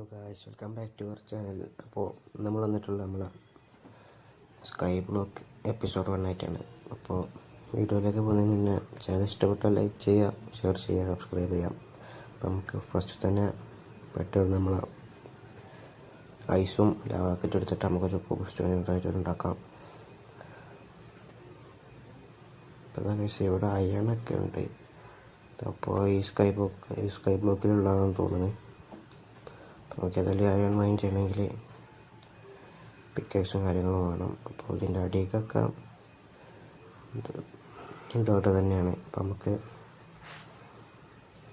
Hello guys, welcome back to our channel. അപ്പോൾ നമ്മൾ വന്നിട്ടുള്ള നമ്മളെ സ്കൈ ബ്ലോക്ക് എപ്പിസോഡ് 1 ആയിട്ടാണ്. അപ്പോൾ വീഡിയോയിലേക്ക് പോകുന്നതിന് മുന്നേ ചാനൽ ഇഷ്ടപ്പെട്ടാൽ ലൈക്ക് ചെയ്യുക, ഷെയർ ചെയ്യുക, സബ്സ്ക്രൈബ് ചെയ്യാം. അപ്പോൾ നമുക്ക് ഫസ്റ്റ് തന്നെ പെട്ടെന്ന് നമ്മൾ ഐസും ലാവാക്കറ്റ് എടുത്തിട്ട് നമുക്കൊരു സ്റ്റോൺ ഉണ്ടാക്കാം. അപ്പോൾ എന്താ ഗൈസ്, ഇവിടെ അയണൊക്കെ ഉണ്ട്. അപ്പോൾ ഈ സ്കൈ ബ്ലോക്കിലുള്ളതാണെന്ന് തോന്നുന്നത്. നമുക്ക് ഏതായാലും അയൺ മൈൻ ചെയ്യണമെങ്കിൽ പിക്കേഴ്സും കാര്യങ്ങളും വേണം. അപ്പോൾ ഇതിൻ്റെ അടിയൊക്കെ ഡോട്ട് തന്നെയാണ്. അപ്പം നമുക്ക്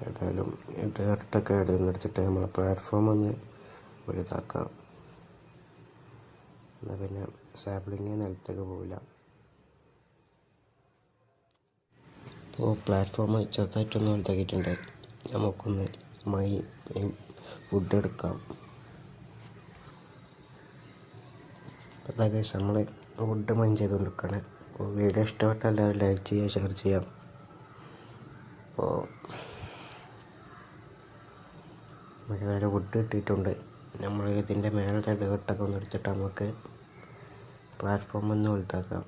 ഏതായാലും ഡേർട്ടൊക്കെ എടുത്തിട്ട് നമ്മളെ പ്ലാറ്റ്ഫോം ഒന്ന് വലുതാക്കാം. എന്നാൽ പിന്നെ സാപ്ലിങ് നിലത്തേക്ക് പോവില്ല. അപ്പോൾ പ്ലാറ്റ്ഫോം ചെറുതായിട്ടൊന്ന് വലുതാക്കിയിട്ടുണ്ട്. നമുക്കൊന്ന് വുഡ് എടുക്കാം. അപ്പോൾ ഗൈസ്, നമ്മൾ വുഡ് മൈൻ ചെയ്തുകൊണ്ടിരിക്കുകയാണ്. അപ്പോൾ വീഡിയോ ഇഷ്ടപ്പെട്ടാൽ എല്ലാവരും ലൈക്ക് ചെയ്യുക, ഷെയർ ചെയ്യാം. അപ്പോൾ നമുക്ക് നല്ല വുഡ് കിട്ടിയിട്ടുണ്ട്. നമ്മൾ ഇതിൻ്റെ മേലത്തെ ഡേർട്ടൊക്കെ ഒന്ന് എടുത്തിട്ട് നമുക്ക് പ്ലാറ്റ്ഫോം ഒന്ന് വലുതാക്കാം.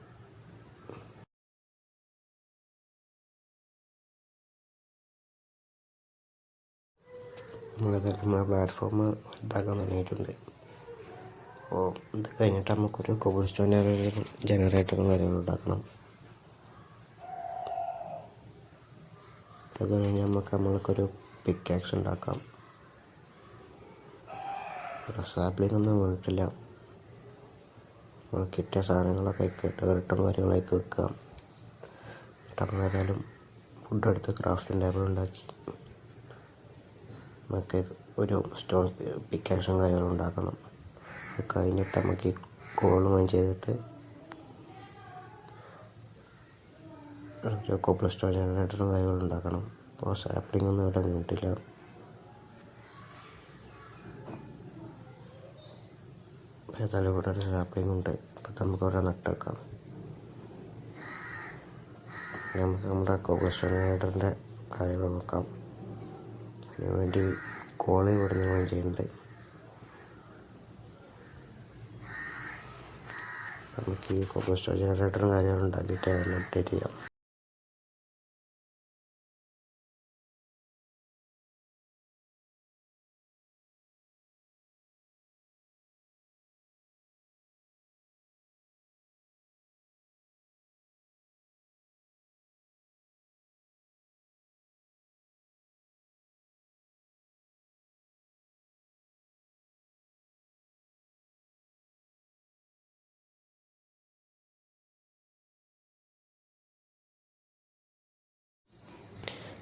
നമ്മളെ പ്ലാറ്റ്ഫോം വലുതാക്കാൻ തുടങ്ങിയിട്ടുണ്ട്. അപ്പോൾ ഇത് കഴിഞ്ഞിട്ട് നമുക്കൊരു കോബിൾ സ്റ്റോൺ ജനറേറ്ററും കാര്യങ്ങളും ഉണ്ടാക്കണം. അത് കഴിഞ്ഞ് നമ്മൾക്കൊരു പിക്കാക്സ് ഉണ്ടാക്കാം. സാപ്ലിംഗ് ഒന്നും വീണിട്ടില്ല. നമ്മൾ കിട്ടിയ സാധനങ്ങളൊക്കെ കേട്ടും കാര്യങ്ങളൊക്കെ വെക്കാം. എന്നിട്ട് നമ്മൾ ഏതായാലും ഫുഡ് എടുത്ത് ക്രാഫ്റ്റിംഗ് ടേബിൾ ഉണ്ടാക്കി നമുക്ക് ഒരു സ്റ്റോൺ പിക്കാക്സും കാര്യങ്ങളും ഉണ്ടാക്കണം. അത് കഴിഞ്ഞിട്ട് നമുക്ക് ഈ കോൾ മൈൻ ചെയ്തിട്ട് കോബിൾ സ്റ്റോൺ ജനറേറ്ററും കാര്യങ്ങളും ഉണ്ടാക്കണം. അപ്പോൾ സാപ്ലിംഗ് ഒന്നും ഇവിടെ വീണിട്ടില്ല. ഏതായാലും ഇവിടെ ഒരു സാപ്ലിംഗ് ഉണ്ട്. അപ്പോൾ നമുക്ക് ഇവിടെ നട്ടുവെക്കാം. നമുക്ക് നമ്മുടെ കോബിൾ സ്റ്റോൺ ജനറേറ്ററിൻ്റെ കാര്യങ്ങൾ നോക്കാം. അതിന് വേണ്ടി കോൾ ഇവിടെ നിന്ന് മൈൻ ചെയ്യുന്നുണ്ട്. നമുക്ക് ഈ കോബിൾ സ്റ്റോൺ ജനറേറ്ററും കാര്യങ്ങളും ഉണ്ടാക്കിയിട്ട് അതിനെ അപ്ഡേറ്റ് ചെയ്യാം.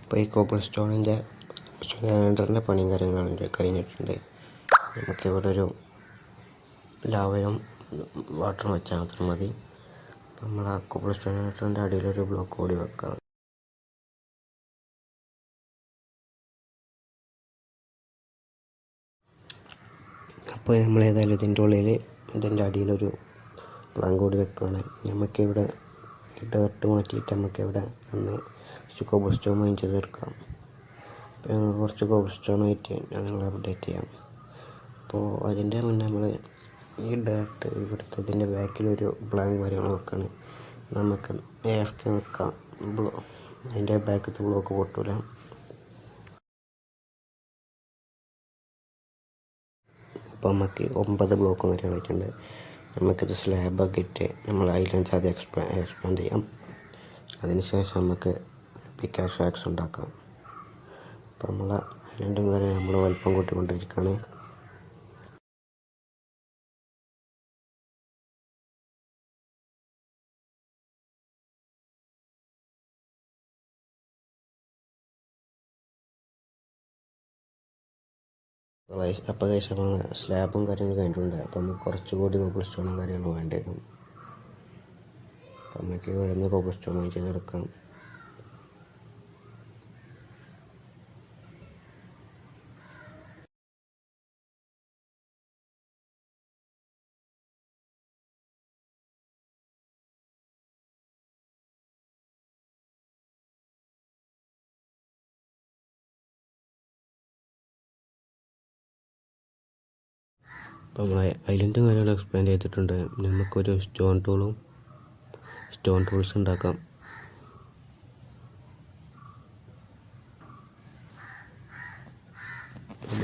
അപ്പോൾ ഈ കോബിൾ സ്റ്റോണിൻ്റെ ജനറേറ്ററിൻ്റെ പണിയും കാര്യങ്ങളും കഴിഞ്ഞിട്ടുണ്ട്. നമുക്കിവിടെ ഒരു ലാവയും വാട്ടറും വെച്ചാൽ മാത്രം മതി. അപ്പോൾ നമ്മൾ ആ കോബിൾ സ്റ്റോൺ ജനറേറ്ററിൻ്റെ അടിയിലൊരു ബ്ലോക്ക് കൂടി വെക്കാം. അപ്പോൾ നമ്മൾ ഏതായാലും ഇതിൻ്റെ അടിയിലൊരു പ്ലാങ്ക് കൂടി വെക്കുകയാണ്. നമുക്കിവിടെ ഡേർട്ട് മാറ്റിയിട്ട് നമുക്കിവിടെ ഒന്ന് കുറച്ച് കോബിൾ സ്റ്റോൺ മൈൻ ചെയ്തെടുക്കാം. അപ്പോൾ ഞങ്ങൾ കുറച്ച് കോബിൾ സ്റ്റോൺ ആയിട്ട് ഞങ്ങൾ അപ്ഡേറ്റ് ചെയ്യാം. അപ്പോൾ അതിൻ്റെ മുന്നേ നമ്മൾ ഈ ഡേർട്ട് ഇവിടുത്തെ ഇതിൻ്റെ ബാക്കിലൊരു ബ്ലാങ്ക് കാര്യങ്ങൾ വെക്കുകയാണ്. നമുക്ക് AFK നിൽക്കാം. അതിൻ്റെ ബാക്കത്തെ ബ്ലോക്ക് പൊട്ടില്ല. അപ്പോൾ നമുക്ക് 9 ബ്ലോക്ക് കാര്യങ്ങളായിട്ടുണ്ട്. നമുക്കിത് സ്ലാബൊക്കെ ഇട്ട് നമ്മൾ അതിലഞ്ച് അത് എക്സ്പാൻഡ് ചെയ്യാം. അതിനുശേഷം നമുക്ക് പിക്കാക്സ് ഉണ്ടാക്കാം. അപ്പോൾ നമ്മൾ ഐലൻഡും കാര്യം നമ്മൾ വലിപ്പം കൂട്ടിക്കൊണ്ടിരിക്കുകയാണ്. അപ്പോൾ കഴിച്ച് നമ്മൾ സ്ലാബും കാര്യങ്ങളും കഴിഞ്ഞിട്ടുണ്ട്. അപ്പോൾ നമുക്ക് കുറച്ചുകൂടി കോബിൾ സ്റ്റോണും കാര്യങ്ങളും വേണ്ടി വരും. അപ്പോൾ നമുക്ക് ഇവിടെ നിന്ന് കോബിൾ സ്റ്റോൺ ചെയ്തെടുക്കാം. അപ്പോൾ നമ്മൾ ഐലൻഡും കാര്യങ്ങളും എക്സ്പാൻഡ് ചെയ്തിട്ടുണ്ട്. നമുക്കൊരു സ്റ്റോൺ ടൂൾസ് ഉണ്ടാക്കാം.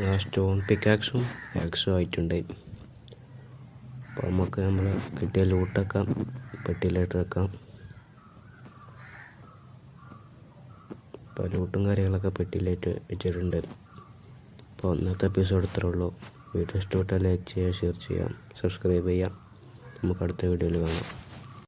ആ സ്റ്റോൺ പിക്കാക്സും ആക്സും ആയിട്ടുണ്ട്. അപ്പോൾ നമുക്ക് നമ്മൾ കിട്ടിയ ലൂട്ടൊക്കെ പെട്ടിയിലായിട്ട് വെക്കാം. അപ്പോൾ ലൂട്ടും കാര്യങ്ങളൊക്കെ പെട്ടിയിലായിട്ട് വെച്ചിട്ടുണ്ട്. അപ്പോൾ ഇന്നത്തെ എപ്പിസോഡ് ഇത്രേ ഉള്ളൂ. വീഡിയോ ഇഷ്ടപ്പെട്ടാൽ ലൈക്ക് ചെയ്യുക, ഷെയർ ചെയ്യുക, സബ്സ്ക്രൈബ് ചെയ്യുക. നമുക്ക് അടുത്ത വീഡിയോയിൽ കാണാം.